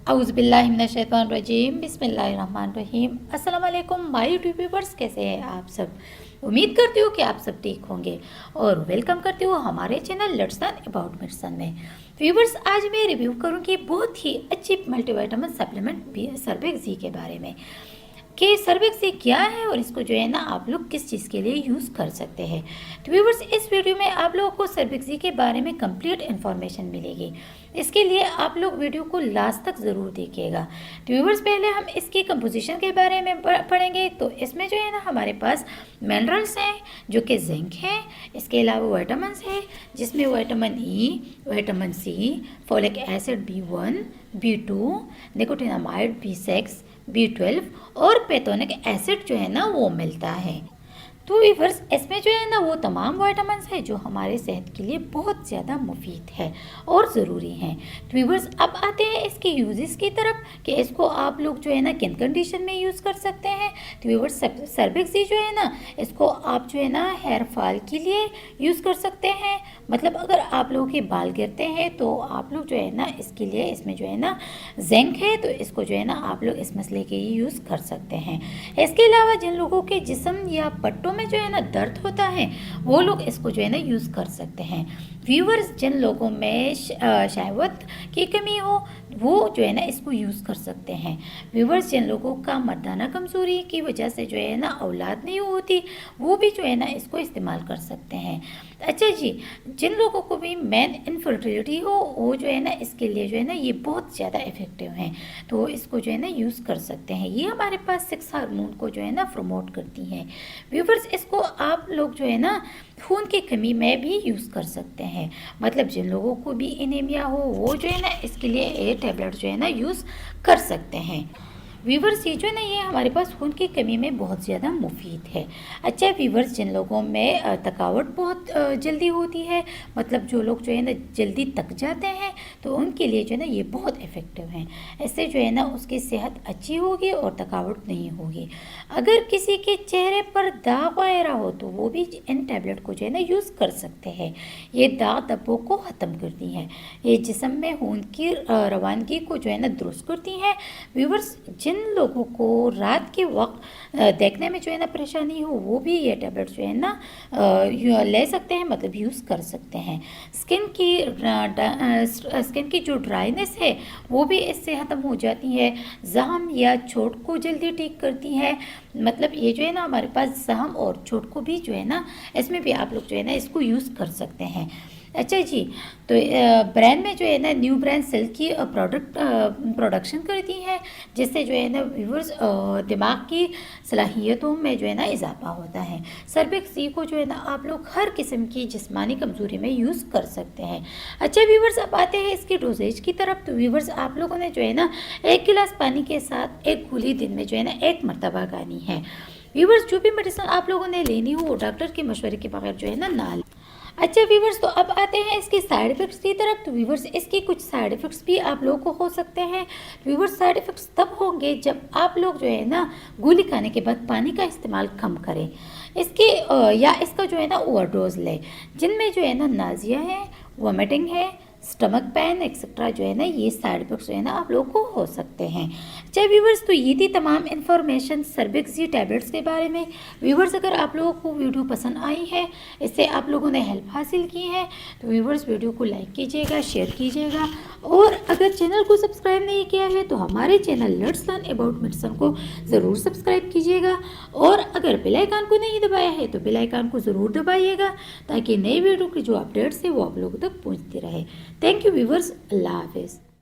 औज़ुबिल्लाहिमिनश्शैतानिर्रजीम बिस्मिल्लाहिर्रहमानिर्रहीम। अस्सलाम वालेकुम माय यूट्यूब व्यूअर्स, कैसे हैं आप सब। उम्मीद करती हूँ कि आप सब ठीक होंगे और वेलकम करती हूँ हमारे channel let's learn about medicine में। व्यूअर्स, आज मैं रिव्यू करूँगी बहुत ही अच्छी मल्टीविटामिन सप्लीमेंट सर्बेक्स जी के बारे में कि सर्बेक्स जी क्या है और इसको जो है ना आप लोग किस चीज़ के लिए यूज़ कर सकते हैं। तो व्यूअर्स, इस वीडियो में आप लोगों को सर्बेक्स जी के बारे में कंप्लीट इन्फॉर्मेशन मिलेगी। इसके लिए आप लोग वीडियो को लास्ट तक ज़रूर देखिएगा। तो व्यूअर्स, पहले हम इसकी कंपोजिशन के बारे में पढ़ेंगे। तो इसमें जो है ना हमारे पास मिनरल्स हैं जो कि जिंक है, इसके अलावा विटामिन है जिसमें vitamin E, vitamin C, folic acid B1, B2, nicotinamide B6, B12 और पेथोनिक एसिड जो है ना वो मिलता है। तो व्यूअर्स, इसमें जो है ना वो तमाम विटामिन है जो हमारे सेहत के लिए बहुत ज़्यादा मुफीद है और ज़रूरी हैं। तो व्यूअर्स, अब आते हैं इसके यूजेस की तरफ कि इसको आप लोग जो है ना किन कंडीशन में यूज़ कर सकते हैं। तो व्यूअर्स, सर्बेक्स जी जो है ना इसको आप जो है ना हेयर फॉल के लिए यूज़ कर सकते हैं। मतलब अगर आप लोगों के बाल गिरते हैं तो आप लोग जो है ना इसके लिए इसमें जो है ना जिंक है तो इसको जो है ना आप लोग इस मसले के लिए यूज़ कर सकते हैं। इसके अलावा जिन लोगों के जिस्म या पट्टों में जो है ना दर्द होता है वो लोग इसको जो है ना यूज़ कर सकते हैं। व्यूअर्स, जिन लोगों में शहवत की कमी हो वो जो है ना इसको यूज़ कर सकते हैं। व्यूअर्स, जिन लोगों का मर्दाना कमज़ोरी की वजह से जो है ना औलाद नहीं होती वो भी जो है ना इसको इस्तेमाल कर सकते हैं। अच्छा जी, जिन लोगों को भी मैन इनफर्टिलिटी हो वो जो है ना इसके लिए जो है ना ये बहुत ज़्यादा इफ़ेक्टिव हैं तो इसको जो है ना यूज़ कर सकते हैं। ये हमारे पास 6 हार्मोन को जो है ना प्रमोट करती हैं। व्यूअर्स, इसको आप लोग जो है ना खून की कमी में भी यूज़ कर सकते हैं। मतलब जिन लोगों को भी एनीमिया हो वो जो है ना इसके लिए ये टैबलेट जो है ना यूज़ कर सकते हैं। व्यूअर्स, ये जो है ना ये हमारे पास खून की कमी में बहुत ज़्यादा मुफीद है। अच्छा व्यूअर्स, जिन लोगों में थकावट बहुत जल्दी होती है, मतलब जो लोग जो है ना जल्दी थक जाते हैं तो उनके लिए जो है ना ये बहुत इफ़ेक्टिव हैं। इससे जो है ना उसकी सेहत अच्छी होगी और थकावट नहीं होगी। अगर किसी के चेहरे पर दाग वगैरह हो तो वो भी इन टैबलेट को जो है ना यूज़ कर सकते हैं। ये दाग धब्बों को ख़त्म करती हैं, ये जिस्म में खून की रवानगी को जो है ना दुरुस्त करती हैं। व्यूअर्स, जिन लोगों को रात के वक्त देखने में जो है ना परेशानी हो वो भी ये टैबलेट जो है ना ले सकते हैं, मतलब यूज़ कर सकते हैं। स्किन की जो ड्राइनेस है वो भी इससे ख़त्म हो जाती है। ज़ख्म या चोट को जल्दी ठीक करती है। मतलब ये जो है ना हमारे पास ज़ख्म और चोट को भी जो है ना इसमें भी आप लोग जो है ना इसको यूज़ कर सकते हैं। अच्छा जी, तो ब्रेन में जो है ना न्यू ब्रेन सेल की प्रोडक्शन करती है जिससे जो है ना व्यूअर्स दिमाग की सलाहियतों में जो है ना इजाफा होता है। सर्बेक्स जी को जो है ना आप लोग हर किस्म की जिस्मानी कमज़ोरी में यूज़ कर सकते हैं। अच्छा व्यूअर्स, अब आते हैं इसकी डोजेज की तरफ। तो व्यूअर्स, आप लोगों ने जो है ना 1 गिलास पानी के साथ एक गोली दिन में जो है ना 1 मरतबा खानी है। व्यूअर्स, जो भी मेडिसिन आप लोगों ने लेनी हो वो डॉक्टर के मशवरे के बगैर जो है ना अच्छा व्यूवर्स, तो अब आते हैं इसके साइड इफ़ेक्ट्स की तरफ। तो व्यूवर्स, इसके कुछ साइड इफ़ेक्ट्स भी आप लोगों को हो सकते हैं। व्यूवर्स, साइड इफ़ेक्ट्स तब होंगे जब आप लोग जो है ना गोली खाने के बाद पानी का इस्तेमाल कम करें, इसके या इसका जो है ना ओवरडोज लें, जिनमें जो है ना नाजिया है, वोमिटिंग है, स्टमक पेन एक्सेट्रा जो है ना ये साइड इफेक्ट्स जो है ना आप लोगों को हो सकते हैं। अच्छा व्यूवर्स, तो ये थी तमाम इन्फॉर्मेशन सर्बेक्स जी टैबलेट्स के बारे में। व्यूवर्स, अगर आप लोगों को वीडियो पसंद आई है, इससे आप लोगों ने हेल्प हासिल की है तो व्यूवर्स वीडियो को लाइक कीजिएगा, शेयर कीजिएगा और अगर चैनल को सब्सक्राइब नहीं किया है तो हमारे channel let's learn about medicine को ज़रूर सब्सक्राइब कीजिएगा और अगर बेल आइकन को नहीं दबाया है तो बेल आइकन को ज़रूर दबाइएगा ताकि नई वीडियो की जो अपडेट्स है वो आप लोगों तक पहुँचती रहे। थैंक यू व्यूवर्स, अल्लाह हाफिज़।